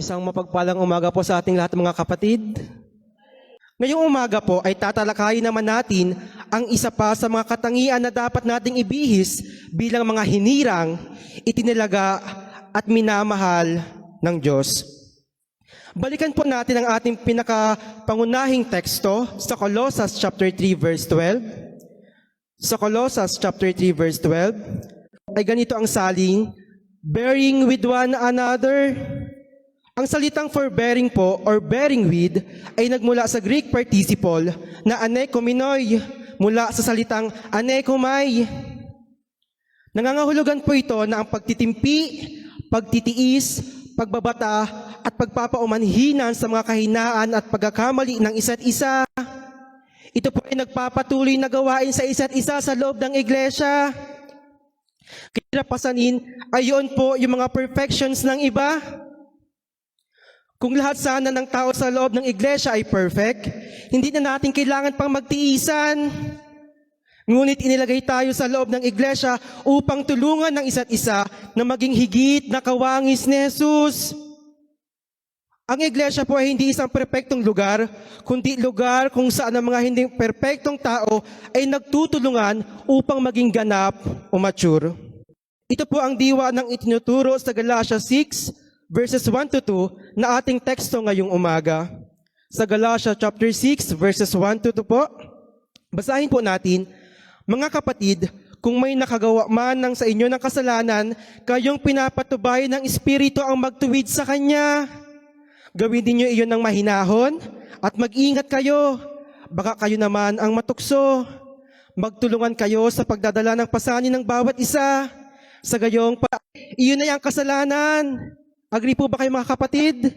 Isang mapagpalang umaga po sa ating lahat mga kapatid. Ngayong umaga po ay tatalakayin naman natin ang isa pa sa mga katangian na dapat nating ibihis bilang mga hinirang, itinilaga at minamahal ng Diyos. Balikan po natin ang ating pinakapangunahing teksto sa Colossus chapter 3 verse 12. Sa Colossus chapter 3 verse 12 ay ganito ang saling, bearing with one another. Ang salitang forbearing po or bearing with ay nagmula sa Greek participle na anekomenoi mula sa salitang anekomai. Nangangahulugan po ito na ang pagtitimpi, pagtitiis, pagbabata at pagpapaumanhinan sa mga kahinaan at pagkakamali ng isa't isa. Ito po ay nagpapatuloy na gawain sa isa't isa sa loob ng iglesia. Kaya pasanin ay yun po yung mga perfections ng iba. Kung lahat sana ng tao sa loob ng iglesia ay perfect, hindi na natin kailangan pang magtiisan. Ngunit inilagay tayo sa loob ng iglesia upang tulungan ng isa't isa na maging higit na kawangis ni Jesus. Ang iglesia po ay hindi isang perpektong lugar, kundi lugar kung saan ang mga hindi perpektong tao ay nagtutulungan upang maging ganap o mature. Ito po ang diwa ng itinuturo sa Galatia 6, verses 1 to 2 na ating teksto ngayong umaga. Sa Galatia chapter 6, verses 1 to 2 po, basahin po natin, mga kapatid, kung may nakagawa man ng sa inyo ng kasalanan, kayong pinapatubay ng Espiritu ang magtuwid sa Kanya. Gawin ninyo iyon ng mahinahon at mag-ingat kayo. Baka kayo naman ang matukso. Magtulungan kayo sa pagdadala ng pasanin ng bawat isa. Sa gayong iyon ay ang kasalanan. Agree po ba kayo mga kapatid?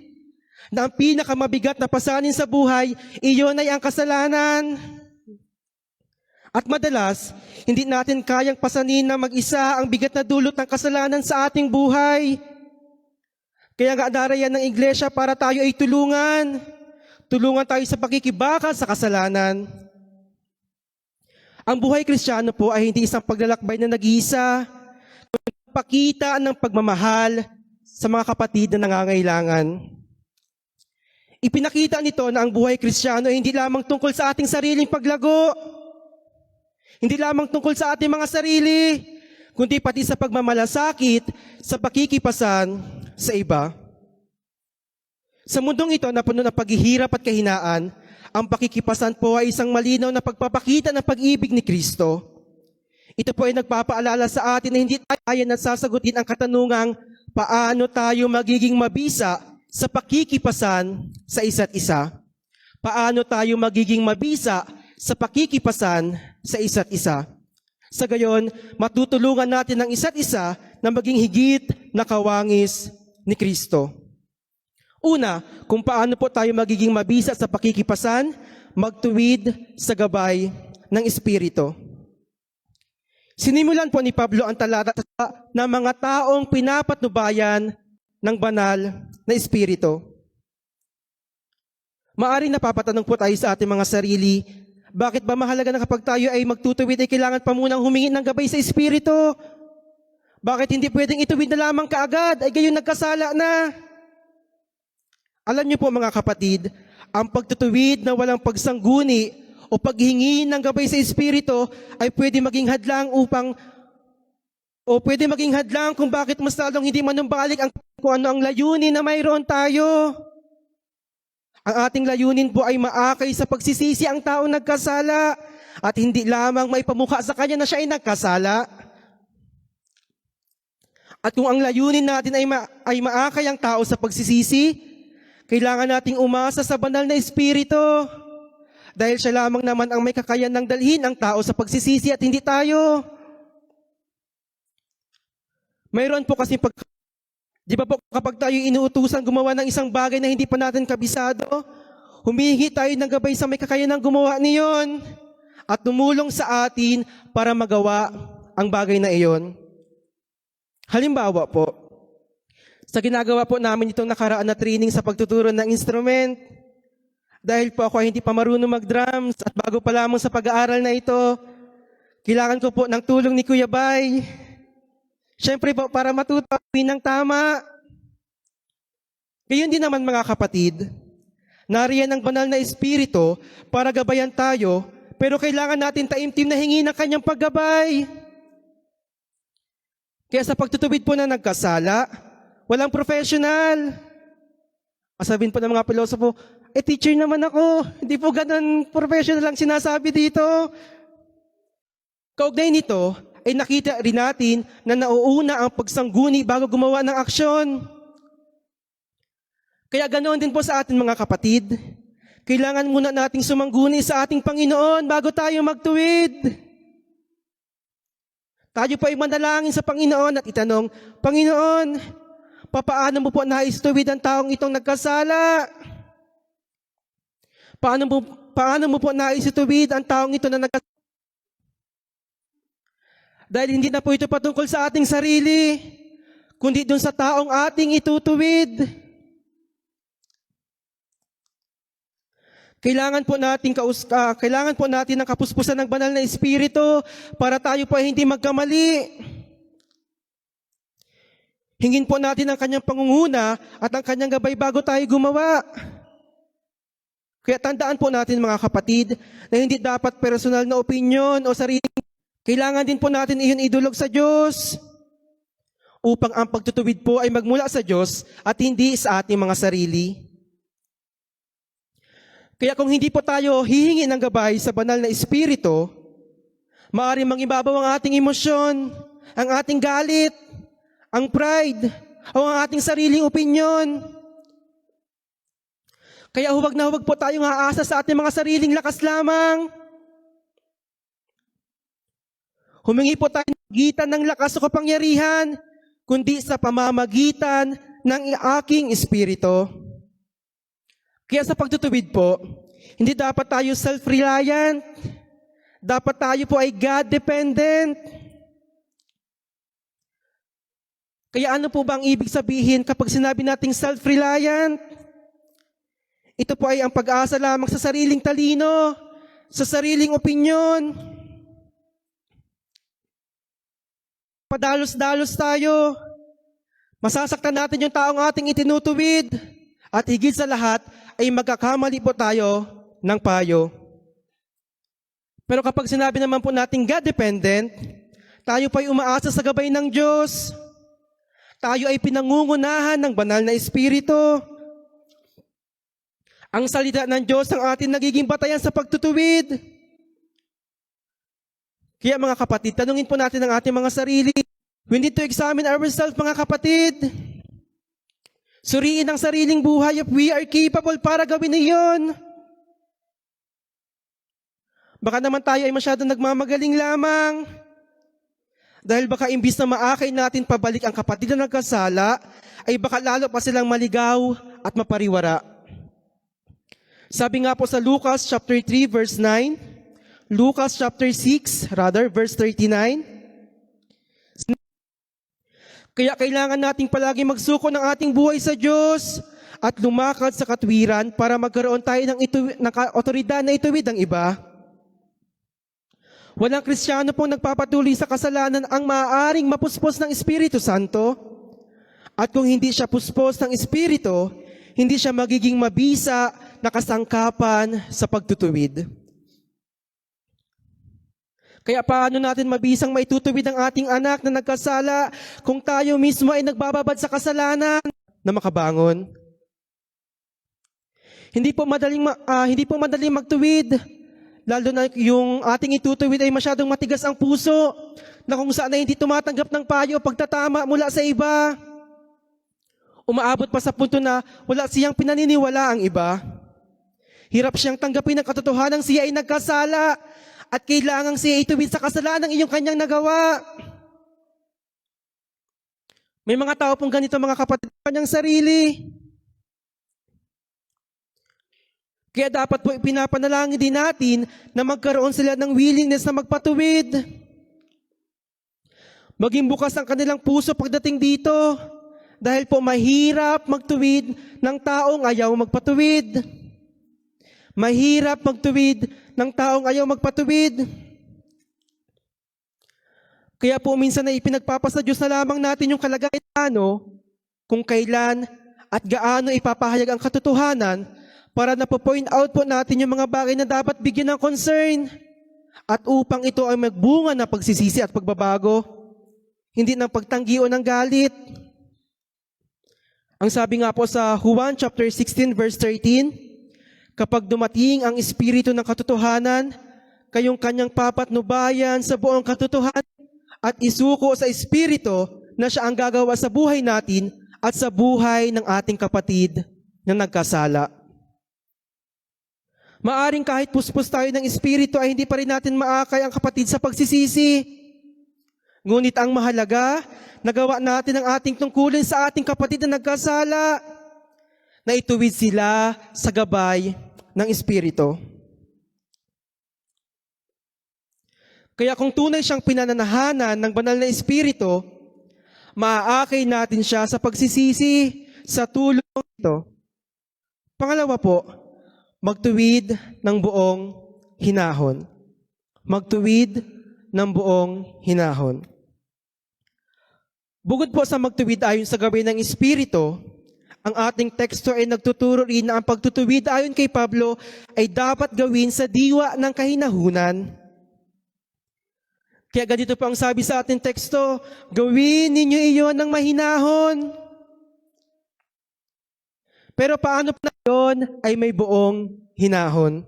Na ang pinakamabigat na pasanin sa buhay, iyon ay ang kasalanan. At madalas, hindi natin kayang pasanin na mag-isa ang bigat na dulot ng kasalanan sa ating buhay. Kaya nga narayan ng iglesia para tayo ay tulungan. Tulungan tayo sa pakikibaka sa kasalanan. Ang buhay Kristiyano po ay hindi isang paglalakbay na nag-iisa, kundi pakita ng pagmamahal sa mga kapatid na nangangailangan. Ipinakita nito na ang buhay Kristiyano ay hindi lamang tungkol sa ating sariling paglago, hindi lamang tungkol sa ating mga sarili, kundi pati sa pagmamalasakit, sa pakikipasan sa iba. Sa mundong ito na puno ng paghihirap at kahinaan, ang pakikipasan po ay isang malinaw na pagpapakita ng pag-ibig ni Kristo. Ito po ay nagpapaalala sa atin na hindi tayo kaya na sasagutin ang katanungang paano tayo magiging mabisa sa pakikipasan sa isa't isa? Paano tayo magiging mabisa sa pakikipasan sa isa't isa? Sa gayon, matutulungan natin ang isa't isa na maging higit na kawangis ni Kristo. Una, kung paano po tayo magiging mabisa sa pakikipasan, magtuwid sa gabay ng Espiritu. Sinimulan po ni Pablo ang talata ng mga taong pinapatnubayan ng banal na Espiritu. Maaring napapatanong po tayo sa ating mga sarili, bakit ba mahalaga na kapag tayo ay magtutuwid ay kailangan pa munang humingi ng gabay sa Espiritu? Bakit hindi pwedeng ituwid na lamang kaagad ay gayon nagkasala na? Alam niyo po mga kapatid, ang pagtutuwid na walang pagsangguni o paghingi ng gabay sa Espiritu ay pwede maging hadlang kung bakit mas lalong hindi manumbalik kung ano ang layunin na mayroon tayo. Ang ating layunin po ay maakay sa pagsisisi ang taong nagkasala at hindi lamang maipamukha sa kanya na siya ay nagkasala. At kung ang layunin natin ay maakay ang tao sa pagsisisi, kailangan nating umasa sa banal na Espiritu. Dahil siya lamang naman ang may kakayan ng dalhin ang tao sa pagsisisi at hindi tayo. Mayroon po kasi di ba po kapag tayo inuutusan gumawa ng isang bagay na hindi pa natin kabisado, humihingi tayo ng gabay sa may kakayan ng gumawa niyon at tumulong sa atin para magawa ang bagay na iyon. Halimbawa po, sa ginagawa po namin itong nakaraan na training sa pagtuturo ng instrument, dahil po ako ay hindi pa marunong mag-drums at bago pa lamang sa pag-aaral na ito, kailangan ko po ng tulong ni Kuya Bay. Siyempre po, para matuto ng tama. Gayon din naman mga kapatid, nariyan ang banal na Espiritu para gabayan tayo, pero kailangan natin taimtim na hingi ng kanyang paggabay. Kaya sa pagtutuwid po na nagkasala, walang professional. Sabihin po ng mga pilosopo, teacher naman ako, hindi po ganun professional lang sinasabi dito. Kaugnay nito, ay nakita rin natin na nauuna ang pagsangguni bago gumawa ng aksyon. Kaya ganoon din po sa atin mga kapatid. Kailangan muna nating sumangguni sa ating Panginoon bago tayo magtuwid. Tayo po ay manalangin sa Panginoon at itanong, Panginoon, papaano mo po nais tuwid ang taong itong nagkasala? Paano mo po nais tuwid ang taong ito na nagkasala? Dahil hindi na po ito patungkol sa ating sarili, kundi dun sa taong ating itutuwid. Kailangan po natin ng kapuspusan ng banal na Espiritu para tayo po ay hindi magkamali. Hingin po natin ang kanyang pangunguna at ang kanyang gabay bago tayo gumawa. Kaya tandaan po natin mga kapatid na hindi dapat personal na opinyon o sarili. Kailangan din po natin iyon idulog sa Diyos upang ang pagtutuwid po ay magmula sa Diyos at hindi sa ating mga sarili. Kaya kung hindi po tayo hihingi ng gabay sa banal na Espiritu, maaaring mangibabaw ang ating emosyon, ang ating galit, ang pride, o ang ating sariling opinyon. Kaya huwag na huwag po tayong aasa sa ating mga sariling lakas lamang. Humingi po tayo ng magitan ng lakas o kapangyarihan, kundi sa pamamagitan ng aking Espiritu. Kaya sa pagtutuwid po, hindi dapat tayo self-reliant. Dapat tayo po ay God-dependent. Kaya ano po ba ang ibig sabihin kapag sinabi nating self-reliant? Ito po ay ang pag-asa lamang sa sariling talino, sa sariling opinyon. Padalos-dalos tayo. Masasaktan natin yung taong ating itinutuwid. At higit sa lahat, ay magkakamali po tayo ng payo. Pero kapag sinabi naman po natin God-dependent, tayo po ay umaasa sa gabay ng Diyos. Tayo ay pinangungunahan ng banal na Espiritu. Ang salita ng Diyos ang ating nagiging batayan sa pagtutuwid. Kaya mga kapatid, tanungin po natin ang ating mga sarili. We need to examine ourselves mga kapatid. Suriin ang sariling buhay if we are capable para gawin iyon. Baka naman tayo ay masyadong nagmamagaling lamang. Dahil baka imbis na maakay natin pabalik ang kapatid na nagkasala, ay baka lalo pa silang maligaw at mapariwara. Sabi nga po sa Lucas chapter 3 verse 9, Lucas chapter 6 verse 39, kaya kailangan nating palagi magsuko ng ating buhay sa Diyos at lumakad sa katwiran para magkaroon tayo ng otoridad na ituwid ang iba. Walang Kristiyano pong nagpapatuloy sa kasalanan ang maaaring mapuspos ng Espiritu Santo. At kung hindi siya puspos ng Espiritu, hindi siya magiging mabisa na kasangkapan sa pagtutuwid. Kaya paano natin mabisang maitutuwid ang ating anak na nagkasala kung tayo mismo ay nagbababad sa kasalanan na makabangon? Hindi po madaling magtuwid, lalo na yung ating itutuwid ay masyadong matigas ang puso, na kung saan ay hindi tumatanggap ng payo o pagtatama mula sa iba. Umaabot pa sa punto na wala siyang pinaniniwala ang iba. Hirap siyang tanggapin ang katotohanan siya ay nagkasala at kailangang siya ituwid sa kasalanan iyong kanyang nagawa. May mga tao pong ganito mga kapatid, kanyang sarili. Kaya dapat po ipinapanalangin din natin na magkaroon sila ng willingness na magpatuwid. Maging bukas ang kanilang puso pagdating dito. Dahil po mahirap magtuwid ng taong ayaw magpatuwid. Mahirap magtuwid ng taong ayaw magpatuwid. Kaya po minsan ay ipinagpapasa Diyos na lamang natin yung kalagayan kung kailan at gaano ipapahayag ang katotohanan para na po-point out po natin yung mga bagay na dapat bigyan ng concern at upang ito ay magbunga ng pagsisisi at pagbabago, hindi ng pagtanggi o ng galit. Ang sabi nga po sa Juan chapter 16 verse 13, kapag dumating ang Espiritu ng katotohanan, kayong kanyang papatnubayan sa buong katotohanan at isuko sa Espiritu na siya ang gagawa sa buhay natin at sa buhay ng ating kapatid na nagkasala. Maaring kahit puspos tayo ng Espiritu ay hindi pa rin natin maakay ang kapatid sa pagsisisi. Ngunit ang mahalaga, nagawa natin ang ating tungkulin sa ating kapatid na nagkasala, na ituwid sila sa gabay ng Espiritu. Kaya kung tunay siyang pinananahanan ng banal na Espiritu, maaakay natin siya sa pagsisisi sa tulong ito. Pangalawa po, magtuwid ng buong hinahon. Magtuwid ng buong hinahon. Bukod po sa magtuwid ayon sa gabay ng Espiritu, ang ating teksto ay nagtuturo rin na ang pagtutuwid ayon kay Pablo ay dapat gawin sa diwa ng kahinahunan. Kaya ganito po ang sabi sa ating teksto, gawin ninyo iyon ng mahinahon. Pero paano pa yun ay may buong hinahon?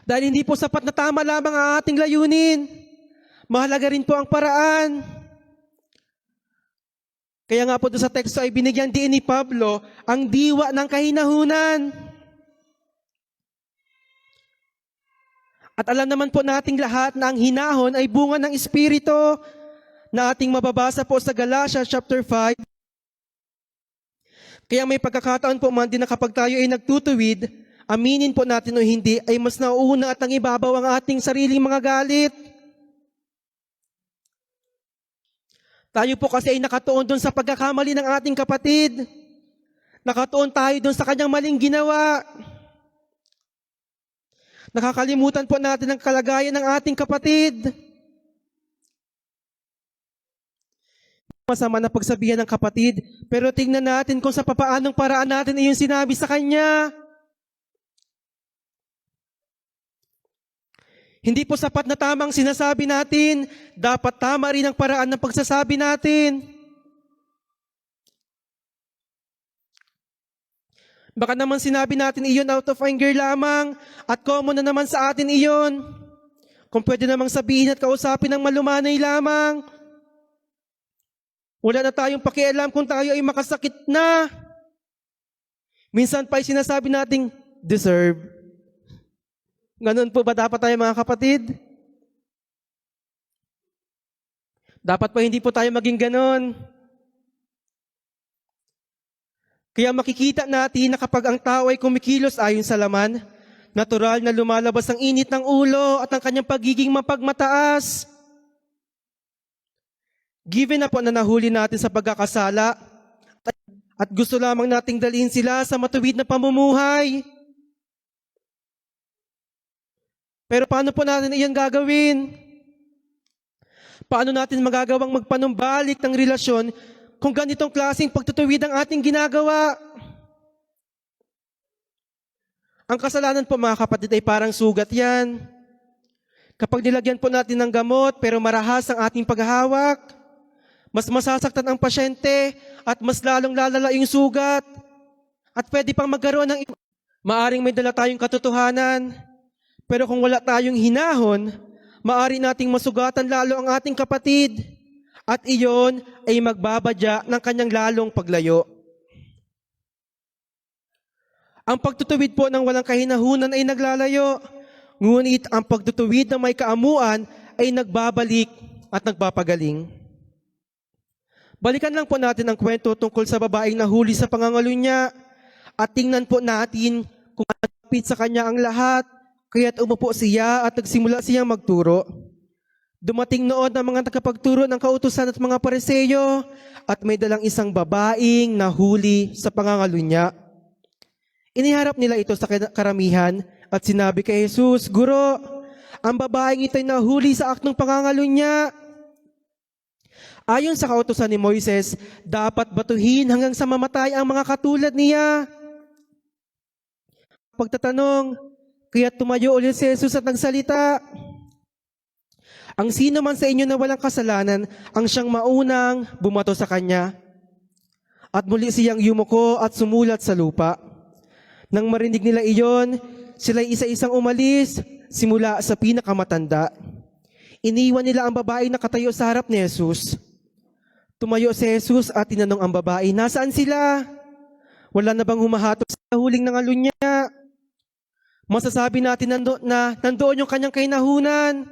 Dahil hindi po sapat na tama lamang ang ating layunin. Mahalaga rin po ang paraan. Kaya nga po doon sa teksto ay binigyan din ni Pablo ang diwa ng kahinahunan. At alam naman po nating lahat na ang hinahon ay bunga ng Espiritu na ating mababasa po sa Galatians chapter 5. Kaya may pagkakataon po man din na kapag tayo ay nagtutuwid, aminin po natin o hindi, ay mas nauuna at nangibabaw ang ating sariling mga galit. Tayo po kasi ay nakatuon doon sa pagkakamali ng ating kapatid. Nakatuon tayo doon sa kanyang maling ginawa. Nakakalimutan po natin ang kalagayan ng ating kapatid. Masama na pagsabihan ng kapatid, pero tingnan natin kung sa papaanong paraan natin iyon sinabi sa kanya. Hindi po sapat na tamang sinasabi natin, dapat tama rin ang paraan ng pagsasabi natin. Baka naman sinabi natin iyon out of anger lamang at common na naman sa atin iyon. Kung pwede namang sabihin at kausapin ng malumanay lamang. Wala na tayong pakialam kung tayo ay makasakit na. Minsan pa ay sinasabi nating deserve. Ganun po ba dapat tayo mga kapatid? Dapat pa hindi po tayo maging ganon. Kaya makikita natin na kapag ang tao ay kumikilos ayon sa laman, natural na lumalabas ang init ng ulo at ang kanyang pagiging mapagmataas. Given na po na nahuli natin sa pagkakasala at gusto lamang nating dalhin sila sa matuwid na pamumuhay. Pero paano po natin iyan gagawin? Paano natin magagawang magpanumbalik ng relasyon kung ganitong klaseng pagtutuwid ang ating ginagawa? Ang kasalanan po mga kapatid ay parang sugat yan. Kapag nilagyan po natin ng gamot pero marahas ang ating paghahawak, mas masasaktan ang pasyente at mas lalong lalala yung sugat. At pwede pang magkaroon ng maaring may dala tayong katotohanan. Pero kung wala tayong hinahon, maaari nating masugatan lalo ang ating kapatid. At iyon ay magbabadya ng kanyang lalong paglayo. Ang pagtutuwid po ng walang kahinahunan ay naglalayo. Ngunit ang pagtutuwid ng may kaamuan ay nagbabalik at nagpapagaling. Balikan lang po natin ang kwento tungkol sa babaeng nahuli sa pangangalunya at tingnan po natin kung malapit sa kanya ang lahat, kaya't umupo siya at nagsimula siyang magturo. Dumating noon ang mga tagapagturo ng kautusan at mga Pariseo at may dalang isang babaeng nahuli sa pangangalunya. Iniharap nila ito sa karamihan at sinabi kay Jesus, Guro, ang babaeng ito'y nahuli sa aktong pangangalunya. Ayon sa kautusan ni Moises, dapat batuhin hanggang sa mamatay ang mga katulad niya. Pagtatanong, kaya tumayo ulit si Jesus at nagsalita. Ang sino man sa inyo na walang kasalanan, ang siyang maunang bumato sa kanya. At muli siyang yumuko at sumulat sa lupa. Nang marinig nila iyon, sila'y isa-isang umalis, simula sa pinakamatanda. Iniwan nila ang babae na katayo sa harap ni Jesus. Tumayo si Jesus at tinanong ang babae, nasaan sila? Wala na bang humahatok sa huling ng alunya? Masasabi natin na nandoon yung kanyang kainahunan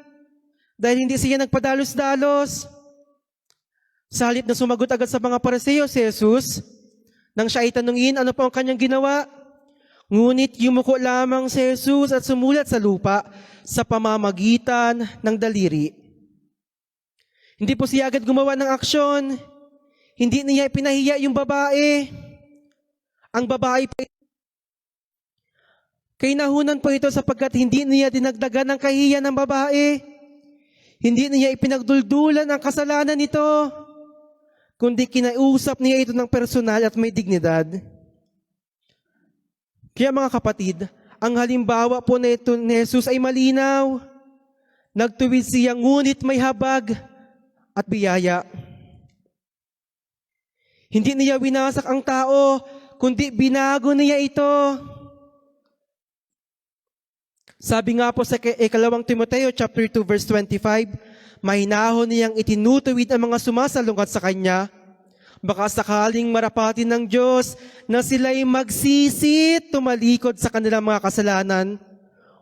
dahil hindi siya nagpadalos-dalos. Sa halip na sumagot agad sa mga Pariseo si Jesus, nang siya ay tanungin ano po ang kanyang ginawa, ngunit yumuko lamang si Jesus at sumulat sa lupa sa pamamagitan ng daliri. Hindi po siya agad gumawa ng aksyon. Hindi niya ipinahiya yung babae. Ang babae po, kainahunan po ito sapagkat hindi niya dinagdagan ng kahihiyan ng babae. Hindi niya ipinagduldulan ang kasalanan nito, kundi kinausap niya ito ng personal at may dignidad. Kaya mga kapatid, ang halimbawa po na ito ni Jesus ay malinaw. Nagtuwid siya ngunit may habag at biyaya. Hindi niya winasak ang tao, kundi binago niya ito. Sabi nga po sa ikalawang Timoteo chapter 2 verse 25, mahinahon niyang itinutuwid ang mga sumasalungat sa kanya, baka sakaling marapatin ng Diyos na sila'y magsisi, tumalikod sa kanilang mga kasalanan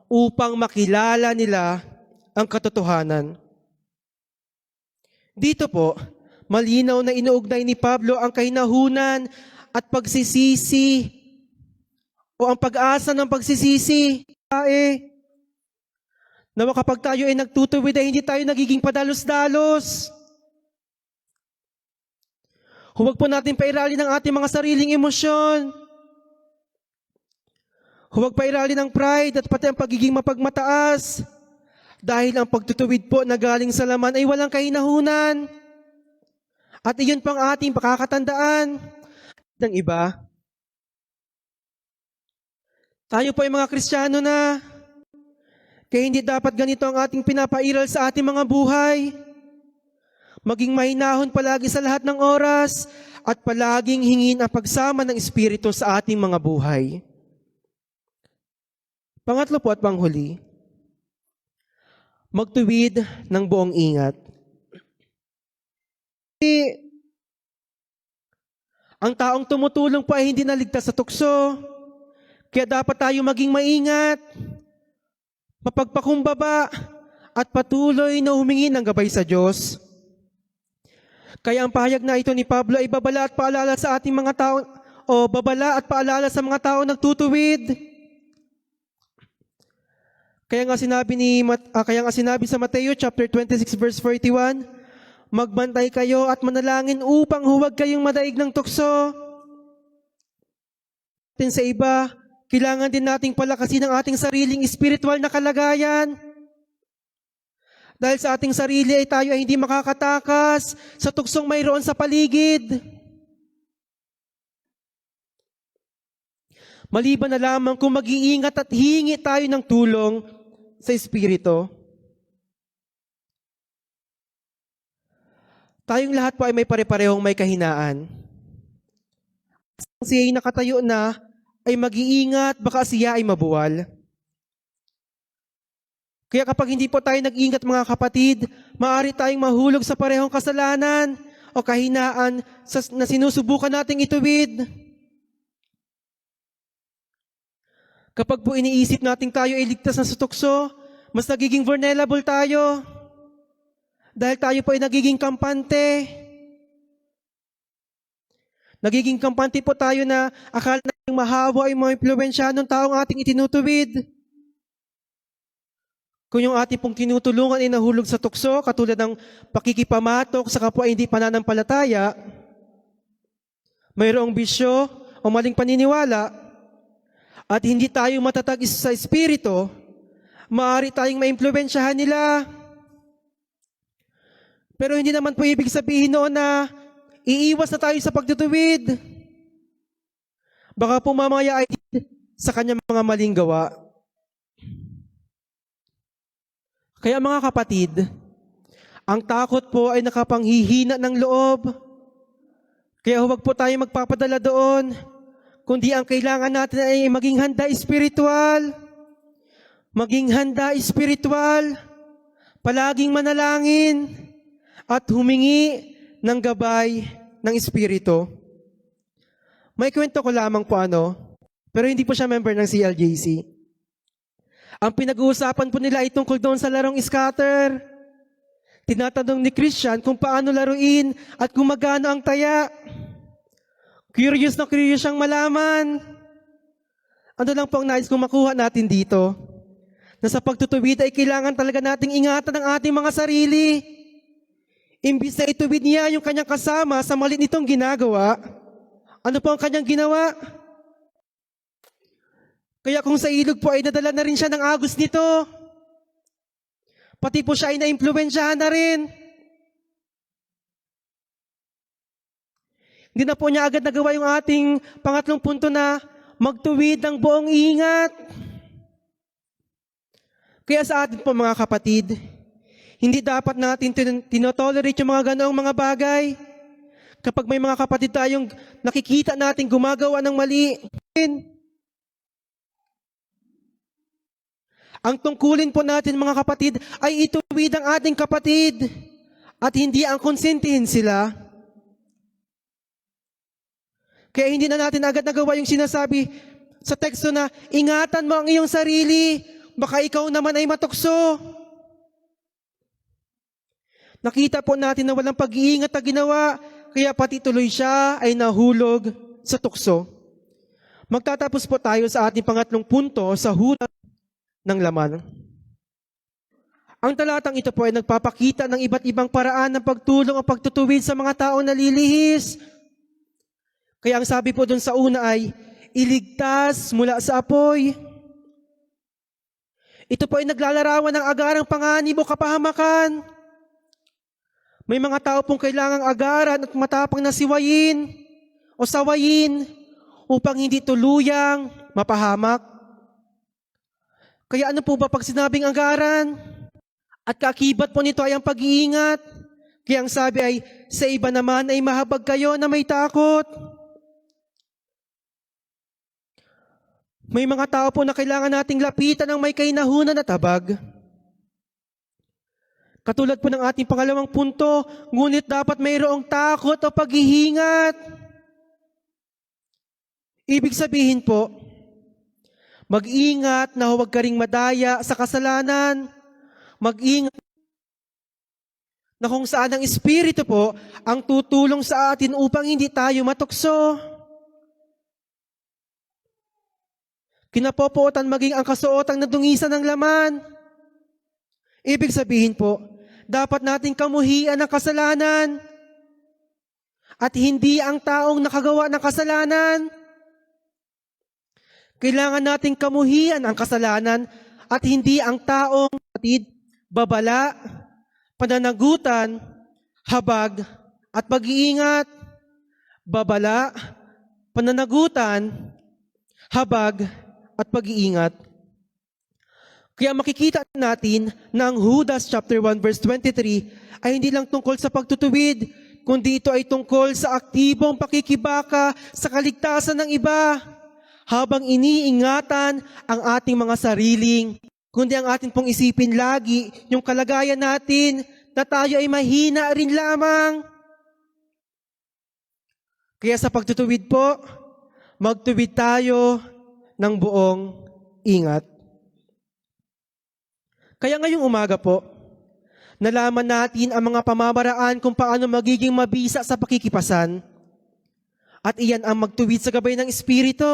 upang makilala nila ang katotohanan. Dito po, malinaw na inuugnay ni Pablo ang kahinahunan at pagsisisi o ang pag-asa ng pagsisisi. Na kapag tayo ay nagtutuwid ay hindi tayo nagiging padalos-dalos. Huwag po natin pairali ng ating mga sariling emosyon. Huwag pairali ng pride at pati ang pagiging mapagmataas. Dahil ang pagtutuwid po na galing sa laman ay walang kahinahunan. At iyon pang ating pakakatandaan. Ng iba, tayo po ay mga Kristiyano na, kaya hindi dapat ganito ang ating pinapairal sa ating mga buhay. Maging mahinahon palagi sa lahat ng oras at palaging hingin ang pagsama ng Espiritu sa ating mga buhay. Pangatlo po at panghuli, magtuwid ng buong ingat. Ang taong tumutulong po ay hindi naligtas sa tukso, kaya dapat tayo maging maingat, mapagpakumbaba, at patuloy na humingi ng gabay sa Diyos. Kaya ang pahayag na ito ni Pablo ay babala at paalala sa ating mga tao, o babala at paalala sa mga tao nagtutuwid. Kaya nga sinabi sa Mateo chapter 26 verse 41, magbantay kayo at manalangin upang huwag kayong madaig ng tukso. Sa iba, kailangan din nating palakasin ang ating sariling spiritual na kalagayan. Dahil sa ating sarili ay tayo ay hindi makakatakas sa tuksong mayroon sa paligid. Maliban na lamang kung mag-iingat at hingi tayo ng tulong sa Espiritu. Tayong lahat po ay may pare-parehong may kahinaan. Kung siya ay nakatayo na, ay mag-iingat, baka siya ay mabuwal. Kaya kapag hindi po tayo nag-iingat mga kapatid, maaari tayong mahulog sa parehong kasalanan o kahinaan na sinusubukan nating ituwid. Kapag po iniisip natin tayo ay ligtas na sa tukso, mas nagiging vulnerable tayo. Dahil tayo po ay nagiging kampante. Nagiging kampante po tayo na akala natin mahawa ay mga impluwensya ng taong ating itinutuwid. Kung yung ating pong tinutulungan ay nahulog sa tukso, katulad ng pakikipamatok sa kapwa hindi pananampalataya, mayroong bisyo o maling paniniwala, at hindi tayo matatag sa Espiritu, maaari tayong maimpluwensyahan nila. Pero hindi naman po ibig sabihin noon na iiwas na tayo sa pagtutuwid. Baka po mamaya ay sa kanyang mga maling gawa. Kaya mga kapatid, ang takot po ay nakapanghihina ng loob. Kaya huwag po tayo magpapadala doon, kundi ang kailangan natin ay maging handa espiritual. Maging handa espiritual, palaging manalangin, at humingi ng gabay ng Espiritu. May kwento ko lamang po pero hindi po siya member ng CLJC. Ang pinag-uusapan po nila ay tungkol doon sa larong scatter. Tinatanong ni Christian kung paano laruin at kung magano ang taya. Curious na curious siyang malaman. Ano lang po ang nais kong makuha natin dito? Na sa pagtutuwid ay kailangan talaga nating ingatan ang ating mga sarili. Imbis na ituwid niya yung kanyang kasama sa mali nitong ginagawa, ano po ang kanyang ginawa? Kaya kung sa ilog po ay nadala na rin siya ng agos nito, pati po siya ay naimpluwensyahan na rin. Hindi na po niya agad nagawa yung ating pangatlong punto na magtuwid ng buong ingat. Kaya sa atin po mga kapatid, hindi dapat natin tinotolerate yung mga ganoong mga bagay. Kapag may mga kapatid tayong nakikita natin gumagawa ng mali, ang tungkulin po natin mga kapatid ay ituwid ang ating kapatid at hindi ang konsentihin sila. Kaya hindi na natin agad nagawa yung sinasabi sa teksto na ingatan mo ang iyong sarili, baka ikaw naman ay matukso. Nakita po natin na walang pag-iingat na ginawa, kaya pati tuloy siya ay nahulog sa tukso. Magtatapos po tayo sa ating pangatlong punto sa hudas ng laman. Ang talatang ito po ay nagpapakita ng iba't ibang paraan ng pagtulong o pagtutuwid sa mga taong nalilihis. Kaya ang sabi po dun sa una ay, iligtas mula sa apoy. Ito po ay naglalarawan ng agarang panganib o kapahamakan. May mga tao pong kailangang agaran at matapang na siwayin o sawayin upang hindi tuluyang mapahamak. Kaya ano po ba pag sinabing agaran? At kaakibat po nito ay ang pag-iingat. Kaya ang sabi ay, sa iba naman ay mahabag kayo na may takot. May mga tao po na kailangan nating lapitan ng may kainahunan at habag. Katulad po ng ating pangalawang punto, ngunit dapat mayroong takot o paghihingat. Ibig sabihin po, mag-ingat na huwag ka ring madaya sa kasalanan. Mag-ingat na kung saan ang Espiritu po ang tutulong sa atin upang hindi tayo matukso. Kinapopotan maging ang kasuotang nadungisan ng laman. Ibig sabihin po, dapat nating kamuhian ang kasalanan at hindi ang taong nakagawa ng kasalanan. Kailangan nating kamuhian ang kasalanan at hindi ang taong babala, pananagutan, habag at pag-iingat. Babala, pananagutan, habag at pag-iingat. Kaya makikita natin na ang Judas chapter 1 verse 23 ay hindi lang tungkol sa pagtutuwid, kundi ito ay tungkol sa aktibong pakikibaka sa kaligtasan ng iba habang iniingatan ang ating mga sariling, kundi ang ating pong isipin lagi yung kalagayan natin na tayo ay mahina rin lamang. Kaya sa pagtutuwid po, magtuwid tayo ng buong ingat. Kaya ngayong umaga po, nalaman natin ang mga pamamaraan kung paano magiging mabisa sa pakikipasan. At iyan ang magtuwid sa gabay ng Espiritu,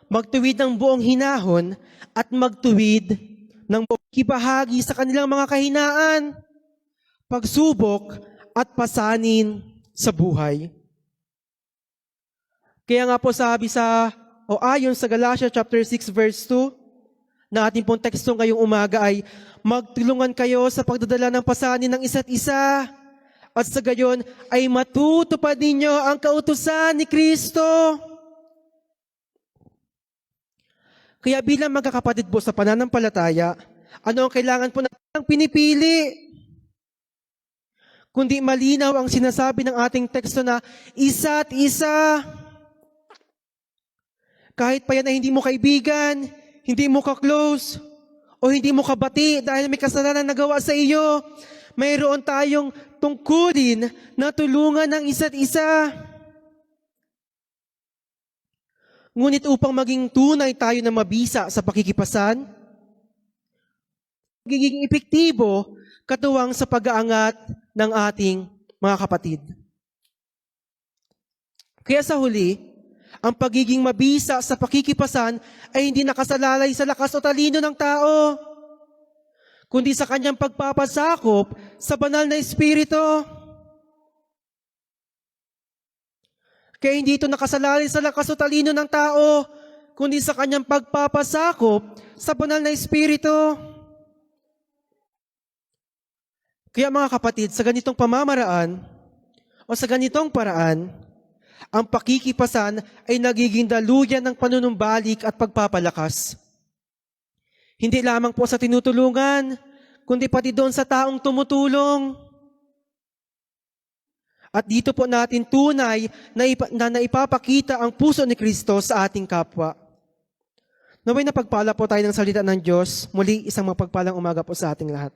magtuwid ng buong hinahon, at magtuwid ng buong kibahagi sa kanilang mga kahinaan, pagsubok at pasanin sa buhay. Kaya nga po sabi ayon sa Galatia chapter 6 verse 2, na ating pong teksto ngayong umaga ay, magtulungan kayo sa pagdadala ng pasanin ng isa't isa at sa gayon ay matutupad ninyo ang kautusan ni Kristo. Kaya bilang magkakapatid po sa pananampalataya, ano ang kailangan po natin pinipili? Kundi malinaw ang sinasabi ng ating teksto na isa't isa. Kahit pa yan ay hindi mo kaibigan, hindi mo ka-close, o hindi mo kabati dahil may kasalanan na gawa sa iyo, mayroon tayong tungkulin na tulungan ng isa't isa. Ngunit upang maging tunay tayo na mabisa sa pakikipasan, magiging epektibo katuwang sa pag-aangat ng ating mga kapatid. Kaya sa huli, ang pagiging mabisa sa pakikipasan ay hindi nakasalalay sa lakas o talino ng tao, kundi sa kanyang pagpapasakop sa banal na Espiritu. Kaya hindi ito nakasalalay sa lakas o talino ng tao, kundi sa kanyang pagpapasakop sa banal na Espiritu. Kaya mga kapatid, sa ganitong pamamaraan o sa ganitong paraan, ang pakikipasan ay nagiging daluyan ng panunumbalik at pagpapalakas. Hindi lamang po sa tinutulungan, kundi pati doon sa taong tumutulong. At dito po natin tunay na naipapakita ang puso ni Kristo sa ating kapwa. Naway na pagpala po tayo ng salita ng Diyos. Muli, isang mapagpalang umaga po sa ating lahat.